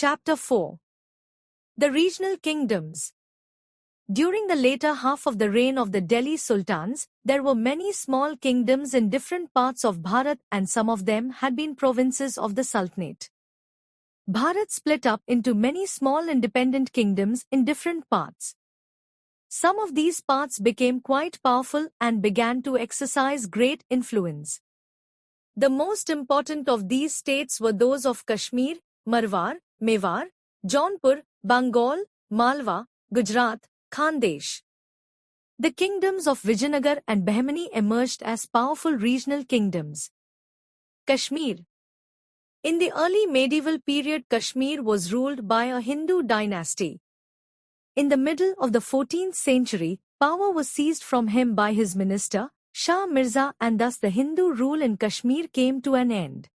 Chapter 4. The Regional Kingdoms. During the later half of the reign of the Delhi Sultans, there were many small kingdoms in different parts of Bharat, and some of them had been provinces of the Sultanate. Bharat split up into many small independent kingdoms in different parts. Some of these parts became quite powerful and began to exercise great influence. The most important of these states were those of Kashmir, Marwar, Mewar, Jaunpur, Bengal, Malwa, Gujarat, Khandesh. The kingdoms of Vijayanagar and Bahmani emerged as powerful regional kingdoms. Kashmir. In the early medieval period, Kashmir was ruled by a Hindu dynasty. In the middle of the 14th century, power was seized from him by his minister, Shah Mirza, and thus the Hindu rule in Kashmir came to an end.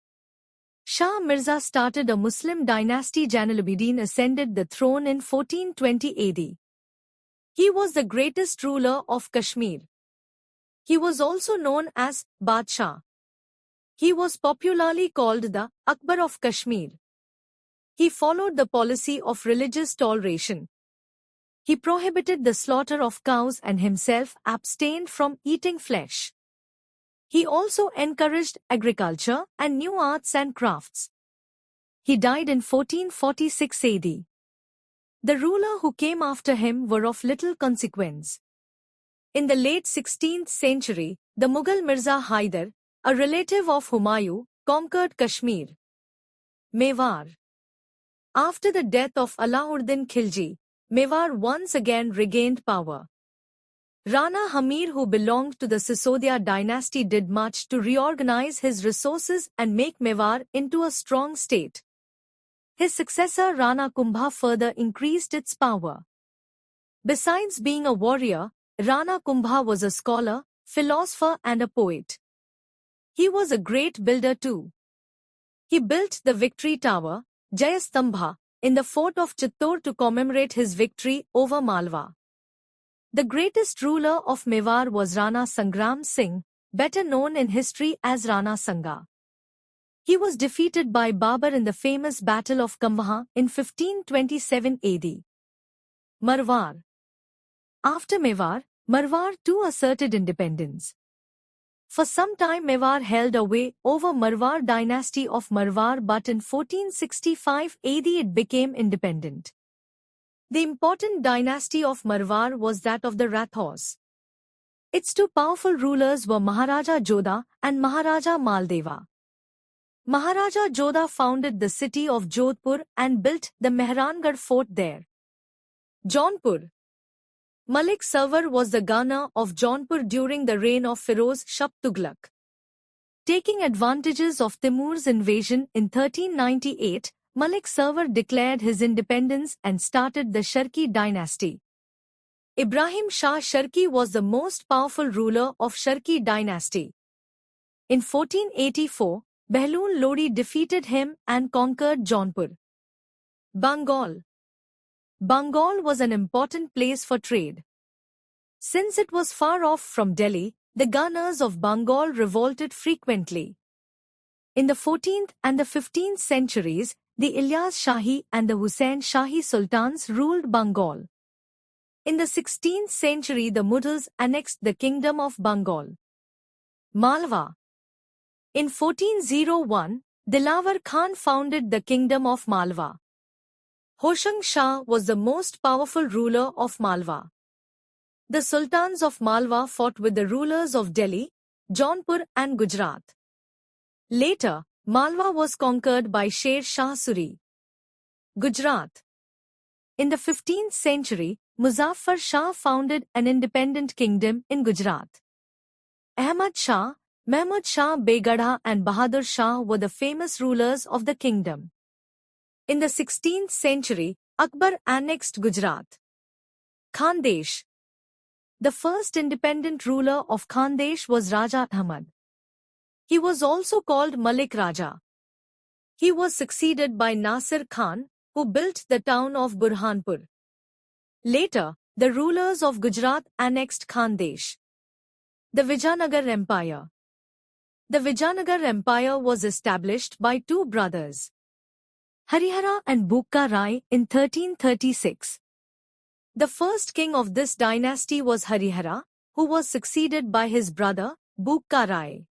Shah Mirza started a Muslim dynasty. Jalalabad ascended the throne in 1420 AD. He was the greatest ruler of Kashmir. He was also known as Badshah. He was popularly called the Akbar of Kashmir. He followed the policy of religious toleration. He prohibited the slaughter of cows and himself abstained from eating flesh. He also encouraged agriculture and new arts and crafts. He died in 1446 AD. The ruler who came after him were of little consequence. In the late 16th century, the Mughal Mirza Haidar, a relative of Humayun, conquered Kashmir. Mewar. After the death of Alauddin Khilji, Mewar once again regained power. Rana Hamir, who belonged to the Sisodia dynasty, did much to reorganize his resources and make Mewar into a strong state. His successor Rana Kumbha further increased its power. Besides being a warrior, Rana Kumbha was a scholar, philosopher and a poet. He was a great builder too. He built the Victory Tower, Jayastambha, in the fort of Chittor to commemorate his victory over Malwa. The greatest ruler of Mewar was Rana Sangram Singh, better known in history as Rana Sanga. He was defeated by Babur in the famous Battle of Kambha in 1527 AD. Marwar. After Mewar, Marwar too asserted independence. For some time Mewar held away over Marwar dynasty of Marwar, but in 1465 AD it became independent. The important dynasty of Marwar was that of the Rathors. Its two powerful rulers were Maharaja Jodha and Maharaja Maldeva. Maharaja Jodha founded the city of Jodhpur and built the Mehrangarh fort there. Jaunpur. Malik Sarwar was the governor of Jaunpur during the reign of Firoz Shah Tughlaq. Taking advantages of Timur's invasion in 1398, Malik Sarwar declared his independence and started the Sharki dynasty. Ibrahim Shah Sharki was the most powerful ruler of Sharki dynasty. In 1484, Behlul Lodi defeated him and conquered Jaunpur. Bengal. Bengal was an important place for trade. Since it was far off from Delhi, the governors of Bengal revolted frequently. In the 14th and the 15th centuries, the Ilyas Shahi and the Hussain Shahi sultans ruled Bengal. In the 16th century, the Mughals annexed the kingdom of Bengal. Malwa. In 1401, Dilawar Khan founded the kingdom of Malwa. Hoshang Shah was the most powerful ruler of Malwa. The sultans of Malwa fought with the rulers of Delhi, Jaunpur and Gujarat. Later, Malwa was conquered by Sher Shah Suri. Gujarat. In the 15th century, Muzaffar Shah founded an independent kingdom in Gujarat. Ahmad Shah, Mahmud Shah Begada and Bahadur Shah were the famous rulers of the kingdom. In the 16th century, Akbar annexed Gujarat. Khandesh. The first independent ruler of Khandesh was Raja Ahmad. He was also called Malik Raja. He was succeeded by Nasir Khan, who built the town of Burhanpur. Later, the rulers of Gujarat annexed Khandesh. The Vijayanagar Empire. The Vijayanagar Empire was established by two brothers. Harihara and Bukka Rai in 1336. The first king of this dynasty was Harihara, who was succeeded by his brother, Bukka Rai.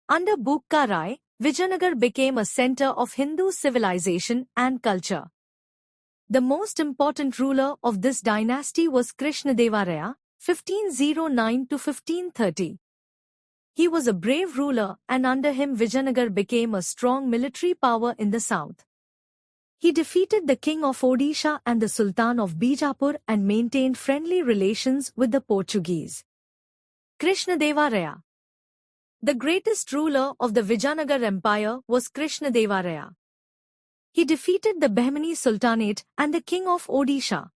Under Bukka Rai, Vijayanagar became a centre of Hindu civilization and culture. The most important ruler of this dynasty was Krishnadeva Raya, 1509 to 1530. He was a brave ruler, and under him Vijayanagar became a strong military power in the south. He defeated the king of Odisha and the Sultan of Bijapur and maintained friendly relations with the Portuguese. Krishnadeva Raya. The greatest ruler of the Vijayanagar Empire was Krishnadeva Raya. He defeated the Bahmani Sultanate and the king of Odisha.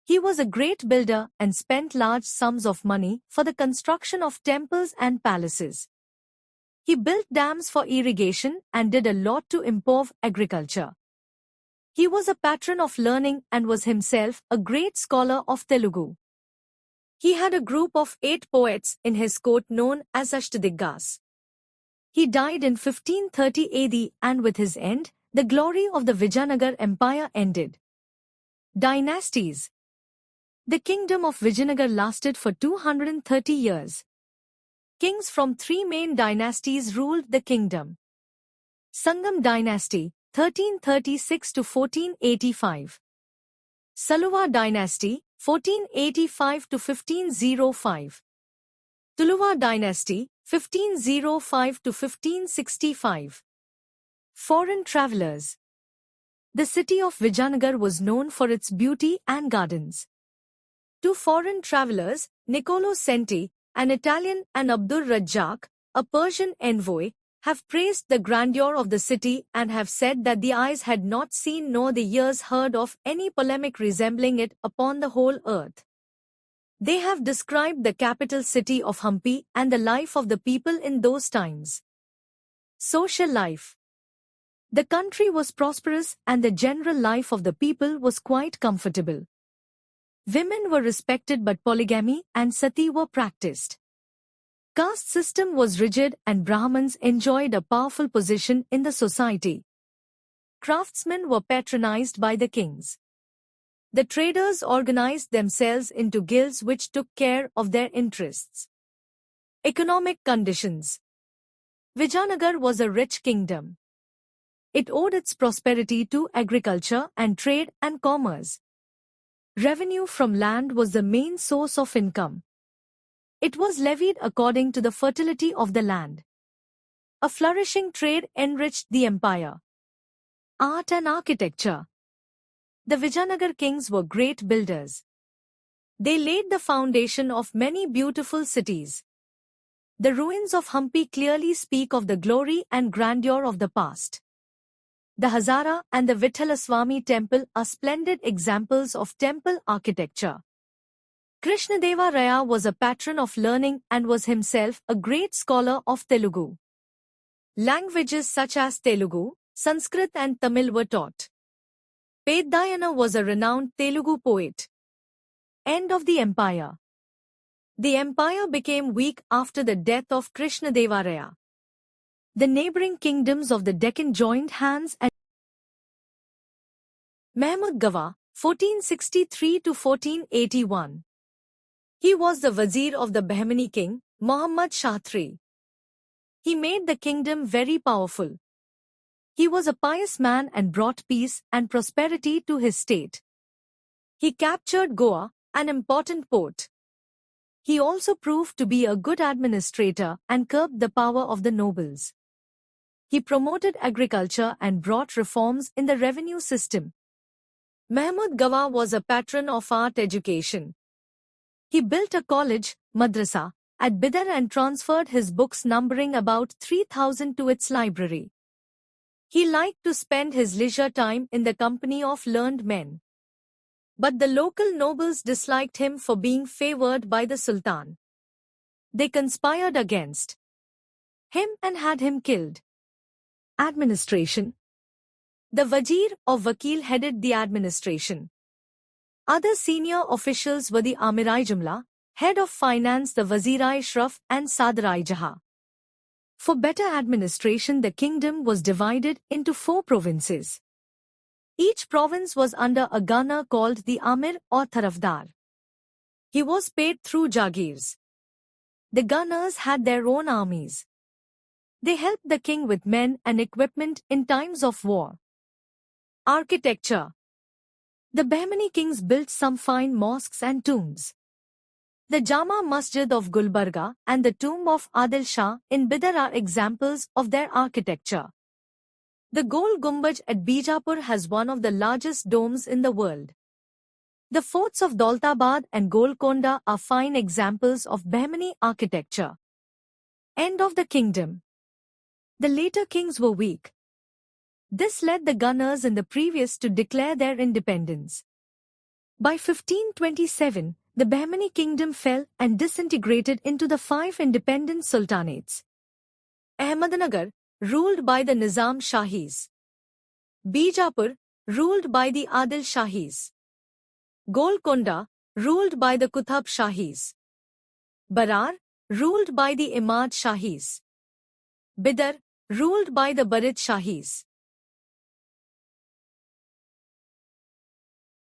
He was a great builder and spent large sums of money for the construction of temples and palaces. He built dams for irrigation and did a lot to improve agriculture. He was a patron of learning and was himself a great scholar of Telugu. He had a group of 8 poets in his court known as Ashtadiggas. He died in 1530 AD, and with his end, the glory of the Vijayanagar Empire ended. Dynasties. The kingdom of Vijayanagar lasted for 230 years. Kings from 3 main dynasties ruled the kingdom. Sangam Dynasty, 1336 to 1485. Saluva Dynasty, 1485 to 1505. Tuluva Dynasty, 1505 to 1565. Foreign travelers. The city of Vijayanagar was known for its beauty and gardens. 2 foreign travelers, Niccolo Senti, an Italian, and Abdur Razzaq, a Persian envoy, have praised the grandeur of the city and have said that the eyes had not seen nor the ears heard of any polemic resembling it upon the whole earth. They have described the capital city of Hampi and the life of the people in those times. Social life. The country was prosperous and the general life of the people was quite comfortable. Women were respected but polygamy and sati were practiced. Caste system was rigid and Brahmins enjoyed a powerful position in the society. Craftsmen were patronized by the kings. The traders organized themselves into guilds which took care of their interests. Economic conditions. Vijayanagar was a rich kingdom. It owed its prosperity to agriculture and trade and commerce. Revenue from land was the main source of income. It was levied according to the fertility of the land. A flourishing trade enriched the empire. Art and architecture. The Vijayanagar kings were great builders. They laid the foundation of many beautiful cities. The ruins of Hampi clearly speak of the glory and grandeur of the past. The Hazara and the Vitthalaswamy temple are splendid examples of temple architecture. Krishnadeva Raya was a patron of learning and was himself a great scholar of Telugu. Languages such as Telugu, Sanskrit and Tamil were taught. Peddayana was a renowned Telugu poet. End of the empire. The empire became weak after the death of Krishnadeva Raya. The neighbouring kingdoms of the Deccan joined hands and Mahmud Gawa, 1463 to 1481. He was the Wazir of the Bahmani king, Muhammad Shah III. He made the kingdom very powerful. He was a pious man and brought peace and prosperity to his state. He captured Goa, an important port. He also proved to be a good administrator and curbed the power of the nobles. He promoted agriculture and brought reforms in the revenue system. Mahmud Gawa was a patron of art education. He built a college, madrasa, at Bidar and transferred his books numbering about 3,000 to its library. He liked to spend his leisure time in the company of learned men. But the local nobles disliked him for being favored by the Sultan. They conspired against him and had him killed. Administration. The Wazir or Vakil headed the administration. Other senior officials were the Amir-i Jumla, head of finance the Wazir-i Shraf and Sadar-i Jaha. For better administration, the kingdom was divided into 4 provinces. Each province was under a governor called the Amir or Tarafdar. He was paid through jagirs. The governors had their own armies. They helped the king with men and equipment in times of war. Architecture. The Bahmani kings built some fine mosques and tombs. The Jama Masjid of Gulbarga and the tomb of Adil Shah in Bidar are examples of their architecture. The Gol Gumbaj at Bijapur has one of the largest domes in the world. The forts of Daulatabad and Golconda are fine examples of Bahmani architecture. End of the kingdom. The later kings were weak. This led the gunners in the previous to declare their independence. By 1527, the Bahmani kingdom fell and disintegrated into the 5 independent sultanates. Ahmednagar, ruled by the Nizam Shahis. Bijapur, ruled by the Adil Shahis. Golconda, ruled by the Kutab Shahis. Barar, ruled by the Imad Shahis. Bidar, ruled by the Barid Shahis.